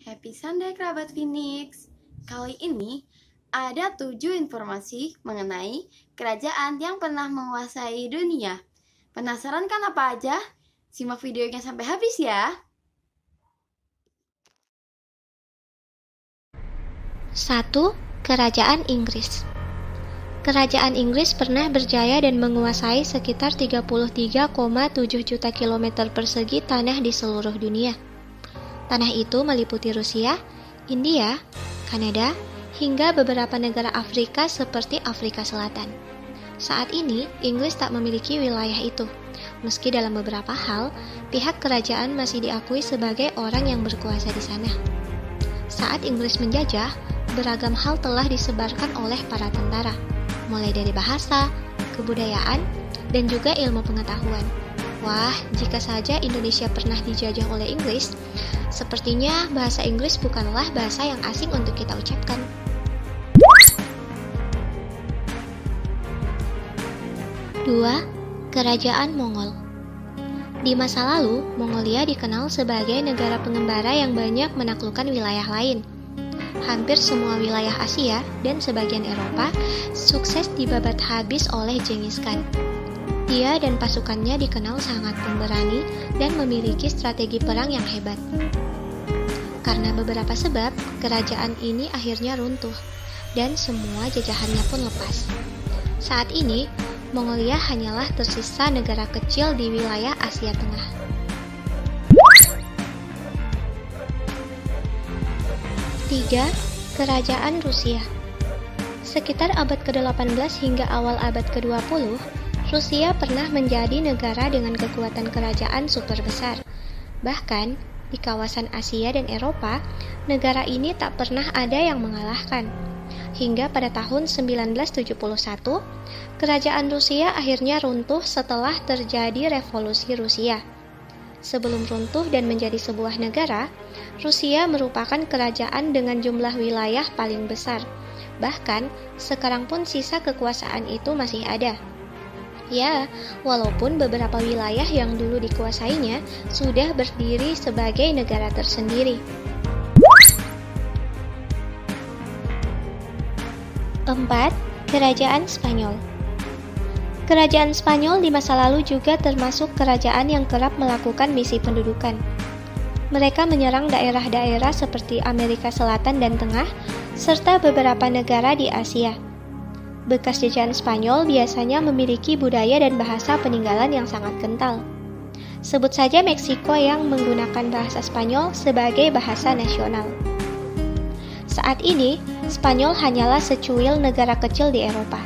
Happy Sunday kerabat Phoenix. Kali ini ada 7 informasi mengenai kerajaan yang pernah menguasai dunia. Penasaran kan apa aja? Simak videonya sampai habis ya. 1. Kerajaan Inggris. Kerajaan Inggris pernah berjaya dan menguasai sekitar 33,7 juta kilometer persegi tanah di seluruh dunia. Tanah itu meliputi Rusia, India, Kanada, hingga beberapa negara Afrika seperti Afrika Selatan. Saat ini, Inggris tak memiliki wilayah itu, meski dalam beberapa hal, pihak kerajaan masih diakui sebagai orang yang berkuasa di sana. Saat Inggris menjajah, beragam hal telah disebarkan oleh para tentara, mulai dari bahasa, kebudayaan, dan juga ilmu pengetahuan. Wah, jika saja Indonesia pernah dijajah oleh Inggris, sepertinya bahasa Inggris bukanlah bahasa yang asing untuk kita ucapkan. 2. Kerajaan Mongol. Di masa lalu, Mongolia dikenal sebagai negara pengembara yang banyak menaklukkan wilayah lain. Hampir semua wilayah Asia dan sebagian Eropa sukses dibabat habis oleh Genghis Khan. Dia dan pasukannya dikenal sangat pemberani dan memiliki strategi perang yang hebat. Karena beberapa sebab, kerajaan ini akhirnya runtuh, dan semua jajahannya pun lepas. Saat ini, Mongolia hanyalah tersisa negara kecil di wilayah Asia Tengah. 3. Kerajaan Rusia. Sekitar abad ke-18 hingga awal abad ke-20, Rusia pernah menjadi negara dengan kekuatan kerajaan super besar. Bahkan, di kawasan Asia dan Eropa, negara ini tak pernah ada yang mengalahkan. Hingga pada tahun 1971, kerajaan Rusia akhirnya runtuh setelah terjadi revolusi Rusia. Sebelum runtuh dan menjadi sebuah negara, Rusia merupakan kerajaan dengan jumlah wilayah paling besar. Bahkan, sekarang pun sisa kekuasaan itu masih ada. Ya, walaupun beberapa wilayah yang dulu dikuasainya sudah berdiri sebagai negara tersendiri. 4. Kerajaan Spanyol. Kerajaan Spanyol di masa lalu juga termasuk kerajaan yang kerap melakukan misi pendudukan. Mereka menyerang daerah-daerah seperti Amerika Selatan dan Tengah, serta beberapa negara di Asia. Bekas jajahan Spanyol biasanya memiliki budaya dan bahasa peninggalan yang sangat kental. Sebut saja Meksiko yang menggunakan bahasa Spanyol sebagai bahasa nasional. Saat ini, Spanyol hanyalah secuil negara kecil di Eropa.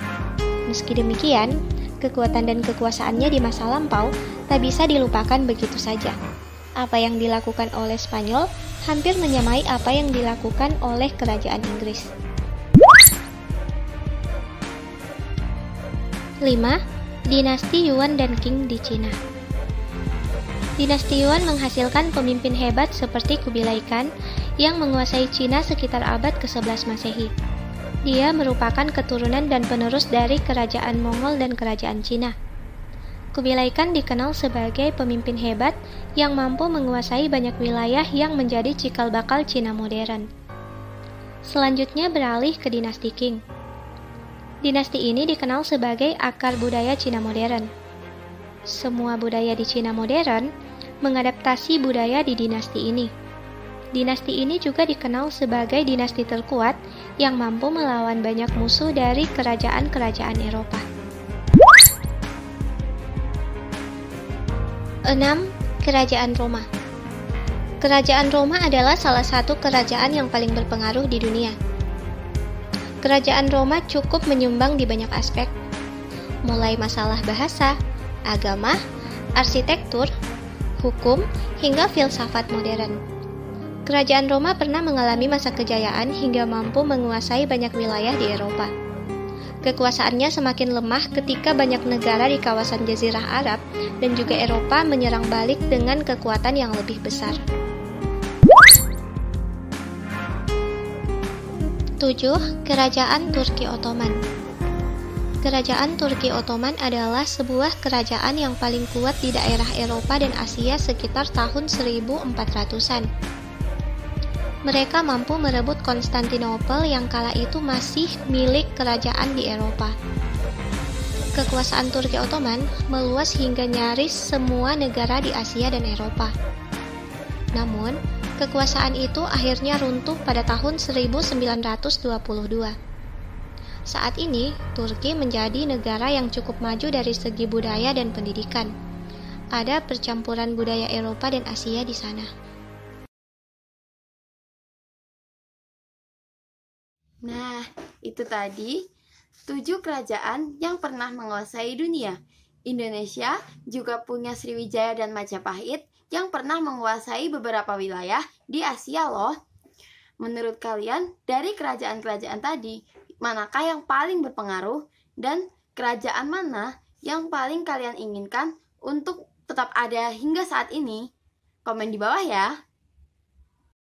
Meski demikian, kekuatan dan kekuasaannya di masa lampau tak bisa dilupakan begitu saja. Apa yang dilakukan oleh Spanyol hampir menyamai apa yang dilakukan oleh kerajaan Inggris. 5. Dinasti Yuan dan Qing di Cina. Dinasti Yuan menghasilkan pemimpin hebat seperti Kubilai Khan yang menguasai Cina sekitar abad ke-11 Masehi. Dia merupakan keturunan dan penerus dari kerajaan Mongol dan kerajaan Cina. Kubilai Khan dikenal sebagai pemimpin hebat yang mampu menguasai banyak wilayah yang menjadi cikal bakal Cina modern. Selanjutnya beralih ke dinasti Qing. Dinasti ini dikenal sebagai akar budaya Cina modern. Semua budaya di Cina modern mengadaptasi budaya di dinasti ini. Dinasti ini juga dikenal sebagai dinasti terkuat yang mampu melawan banyak musuh dari kerajaan-kerajaan Eropa. 6. Kerajaan Roma. Kerajaan Roma adalah salah satu kerajaan yang paling berpengaruh di dunia. Kerajaan Roma cukup menyumbang di banyak aspek, mulai masalah bahasa, agama, arsitektur, hukum, hingga filsafat modern. Kerajaan Roma pernah mengalami masa kejayaan hingga mampu menguasai banyak wilayah di Eropa. Kekuasaannya semakin lemah ketika banyak negara di kawasan Jazirah Arab dan juga Eropa menyerang balik dengan kekuatan yang lebih besar. 7. Kerajaan Turki Ottoman. Kerajaan Turki Ottoman adalah sebuah kerajaan yang paling kuat di daerah Eropa dan Asia sekitar tahun 1400-an. Mereka mampu merebut Konstantinopel yang kala itu masih milik kerajaan di Eropa. Kekuasaan Turki Ottoman meluas hingga nyaris semua negara di Asia dan Eropa. Namun, kekuasaan itu akhirnya runtuh pada tahun 1922. Saat ini, Turki menjadi negara yang cukup maju dari segi budaya dan pendidikan. Ada percampuran budaya Eropa dan Asia di sana. Nah, itu tadi 7 kerajaan yang pernah menguasai dunia. Indonesia juga punya Sriwijaya dan Majapahit yang pernah menguasai beberapa wilayah di Asia loh. Menurut kalian, dari kerajaan-kerajaan tadi, manakah yang paling berpengaruh dan kerajaan mana yang paling kalian inginkan untuk tetap ada hingga saat ini? Komen di bawah ya.